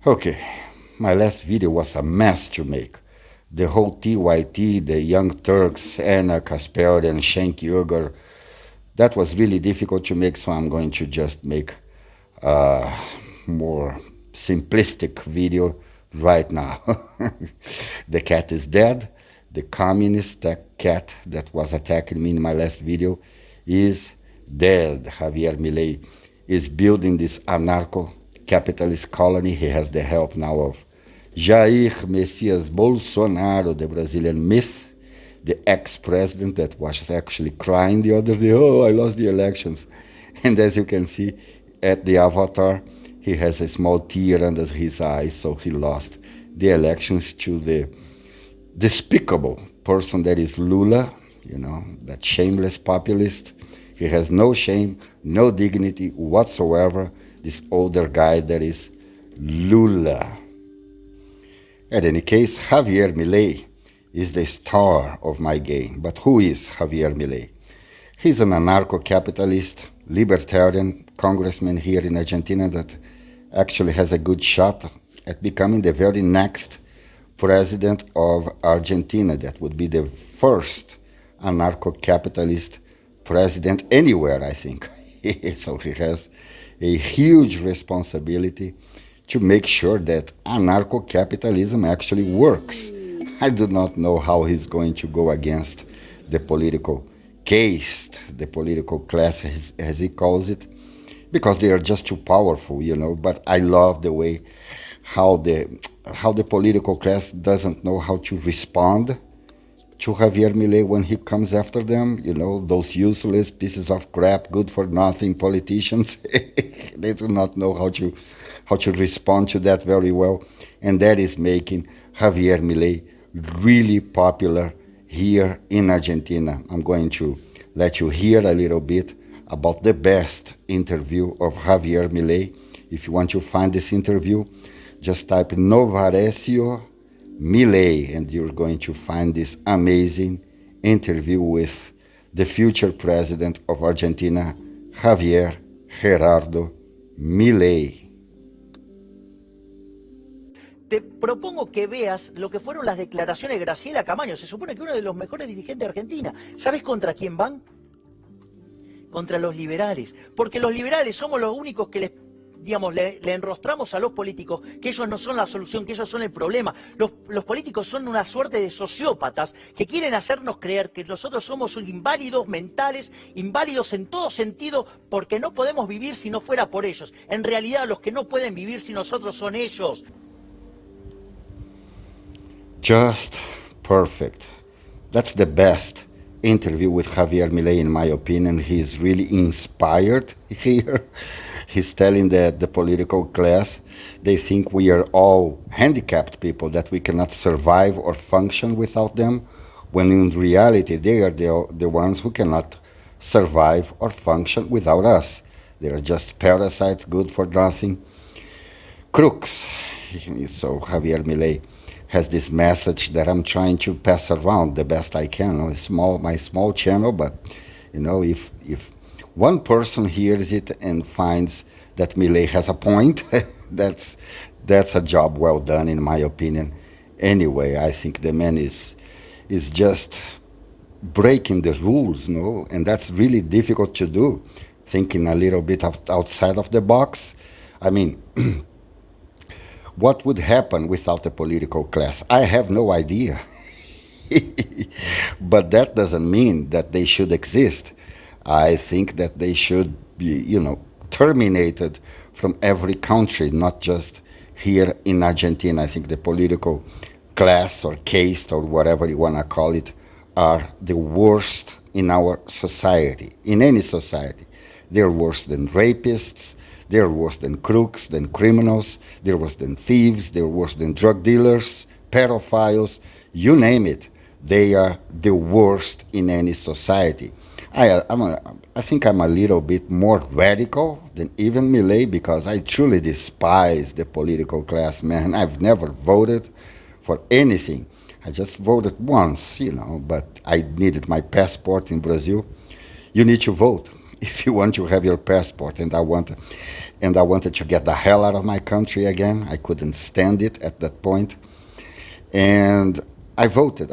Okay, my last video was a mess to make. The whole TYT, the Young Turks, Anna Kasper and Schenk Uger, that was really difficult to make, so I'm going to just make a more simplistic video right now. The cat is dead. The communist cat that was attacking me in my last video is dead. Javier Milei is building this anarcho-capitalist colony. He has the help now of Jair Messias Bolsonaro, the Brazilian myth, the ex-president that was actually crying the other day, oh, I lost the elections. And as you can see at the avatar, he has a small tear under his eye, so he lost the elections to the despicable person that is Lula, that shameless populist. He has no shame, no dignity whatsoever, this older guy that is Lula. In any case, Javier Milei is the star of my game. But who is Javier Milei? He's an anarcho-capitalist, libertarian congressman here in Argentina that actually has a good shot at becoming the very next president of Argentina. That would be the first anarcho-capitalist president anywhere, I think. So he has a huge responsibility to make sure that anarcho-capitalism actually works. I do not know how he's going to go against the political caste, the political class, as he calls it, because they are just too powerful, But I love the way how the political class doesn't know how to respond to Javier Milei when he comes after them, those useless pieces of crap, good-for-nothing politicians. They do not know how to respond to that very well, and that is making Javier Milei really popular here in Argentina. I'm going to let you hear a little bit about the best interview of Javier Milei. If you want to find this interview, just type Novarecio Milei, and you're going to find this amazing interview with the future president of Argentina, Javier Gerardo Milei. Te propongo que veas lo que fueron las declaraciones de Graciela Camaño. Se supone que uno de los mejores dirigentes de Argentina. ¿Sabes contra quién van? Contra los liberales. Porque los liberales somos los únicos que le enrostramos a los políticos que ellos no son la solución, que ellos son el problema. Los políticos son una suerte de sociópatas que quieren hacernos creer que nosotros somos inválidos mentales, inválidos en todo sentido, porque no podemos vivir si no fuera por ellos. En realidad, los que no pueden vivir sin nosotros son ellos. Just perfect. That's the best interview with Javier Milei, in my opinion. He's really inspired here. He's telling the political class, they think we are all handicapped people, that we cannot survive or function without them, when in reality they are the ones who cannot survive or function without us. They are just parasites, good for nothing, crooks. So Javier Milei has this message that I'm trying to pass around the best I can on my small channel, but if one person hears it and finds that Milei has a point, that's a job well done, in my opinion. Anyway, I think the man is just breaking the rules, and that's really difficult to do, thinking a little bit outside of the box. I mean, what would happen without the political class? I have no idea. But that doesn't mean that they should exist. I think that they should be, terminated from every country, not just here in Argentina. I think the political class or caste or whatever you want to call it are the worst in our society, in any society. They're worse than rapists, they're worse than crooks, than criminals, they're worse than thieves, they're worse than drug dealers, pedophiles, you name it. They are the worst in any society. I think I'm a little bit more radical than even Milei, because I truly despise the political class, man. I've never voted for anything. I just voted once, but I needed my passport in Brazil. You need to vote. if you want to have your passport, and I wanted to get the hell out of my country again. I couldn't stand it at that point. And I voted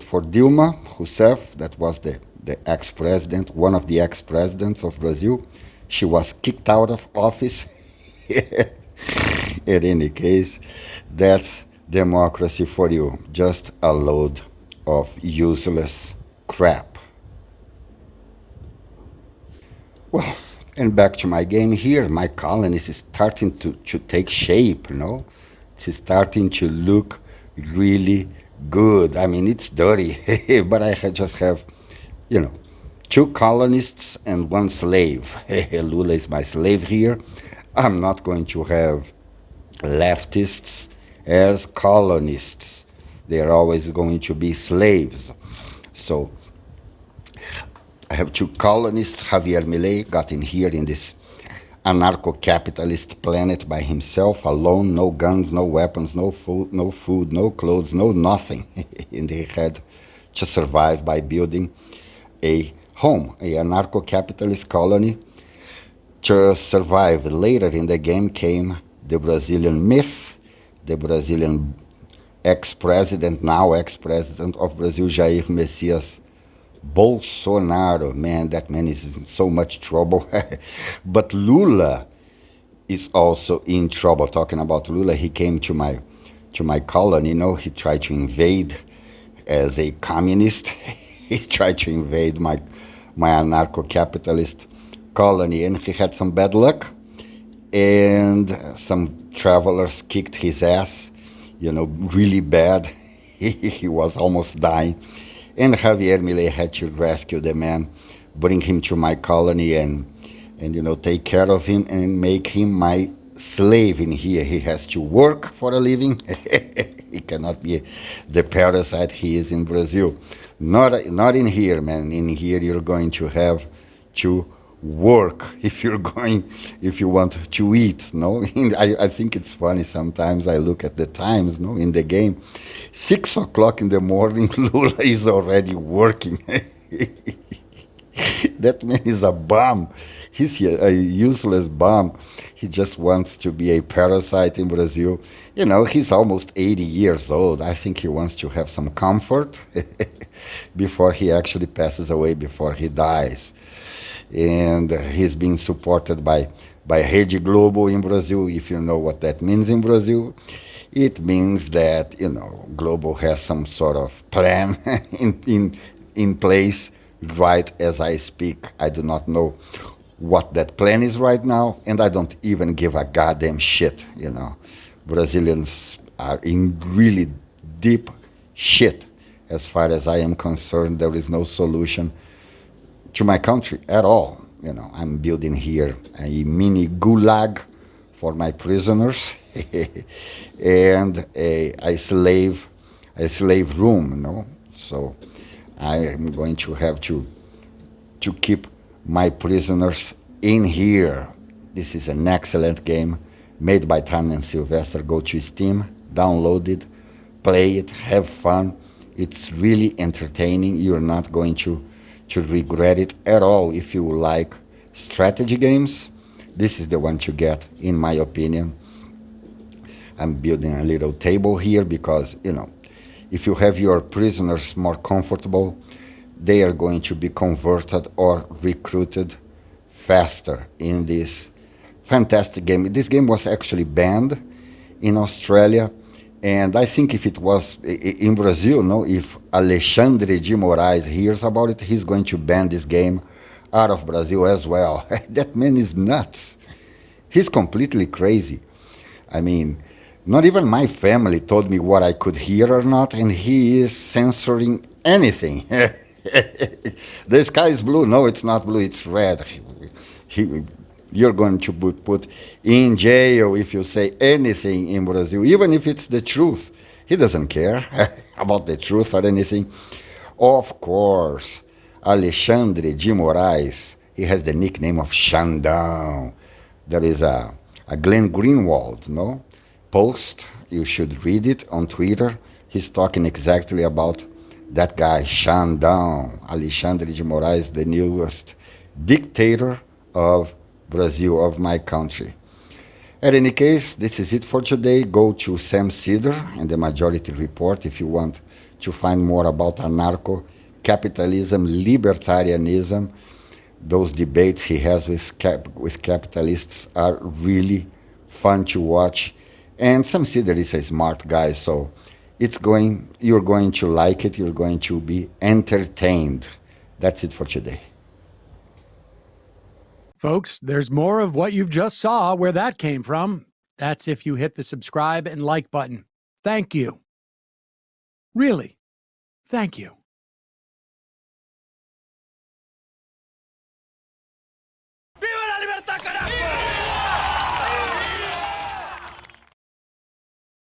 for Dilma Rousseff. That was the ex-president, one of the ex-presidents of Brazil. She was kicked out of office. In any case, that's democracy for you. Just a load of useless crap. Well, and back to my game here. My colony is starting to take shape, you know. It's starting to look really good. I mean, it's dirty, but I just have, you know, 2 colonists and 1 slave. Lula is my slave here. I'm not going to have leftists as colonists. They're always going to be slaves. So I have 2 colonists. Javier Milei got in here in this anarcho-capitalist planet by himself, alone, no guns, no weapons, no food, no clothes, no nothing. And he had to survive by building a home, a anarcho-capitalist colony. To survive later in the game came the Brazilian myth, the Brazilian ex-president, now ex-president of Brazil, Jair Messias Bolsonaro. Man, that man is in so much trouble. But Lula is also in trouble. Talking about Lula, he came to my colony, you know, he tried to invade as a communist. He tried to invade my anarcho-capitalist colony, and he had some bad luck, and some travelers kicked his ass, you know, really bad. He was almost dying. And Javier Milei had to rescue the man, bring him to my colony, and you know, take care of him and make him my slave in here. He has to work for a living. He cannot be the parasite he is in Brazil. Not in here, man. In here, you're going to have to work if you want to eat. No, I think it's funny sometimes. I look at the times, no, in the game, 6 o'clock in the morning, Lula is already working. That man is a bum. He's a useless bum. He just wants to be a parasite in Brazil. You know, he's almost 80 years old. I think he wants to have some comfort before he actually passes away, before he dies. And he's being supported by Rede Globo in Brazil. If you know what that means in Brazil, it means that, you know, Globo has some sort of plan in place right as I speak. I do not know what that plan is right now, and I don't even give a goddamn shit, you know. Brazilians are in really deep shit. As far as I am concerned, there is no solution to my country at all. You know, I'm building here a mini gulag for my prisoners and a slave room, you know. So I am going to have to keep my prisoners in here. This is an excellent game made by Tan and Sylvester. Go to Steam, download it, play it, have fun. It's really entertaining. You're not going to regret it at all. If you like strategy games, this is the one to get, in my opinion. I'm building a little table here because, you know, if you have your prisoners more comfortable, they are going to be converted or recruited faster in this fantastic game. This game was actually banned in Australia, and I think if it was in Brazil, no, if Alexandre de Moraes hears about it, he's going to ban this game out of Brazil as well. That man is nuts. He's completely crazy. I mean, not even my family told me what I could hear or not, and he is censoring anything. The sky is blue. No, it's not blue, it's red. You're going to be put in jail if you say anything in Brazil, even if it's the truth. He doesn't care about the truth or anything. Of course, Alexandre de Moraes, he has the nickname of Xandão. There is a Glenn Greenwald, no, post, you should read it on Twitter. He's talking exactly about that guy, Xandão, Alexandre de Moraes, the newest dictator of Brazil, of my country. At any case, this is it for today. Go to Sam Cedar and the Majority Report if you want to find more about anarcho-capitalism, libertarianism. Those debates he has with capitalists are really fun to watch. And Sam Cedar is a smart guy, so you're going to like it, you're going to be entertained. That's it for today. Folks, there's more of what you've just saw where that came from. That's if you hit the subscribe and like button. Thank you. Really, thank you.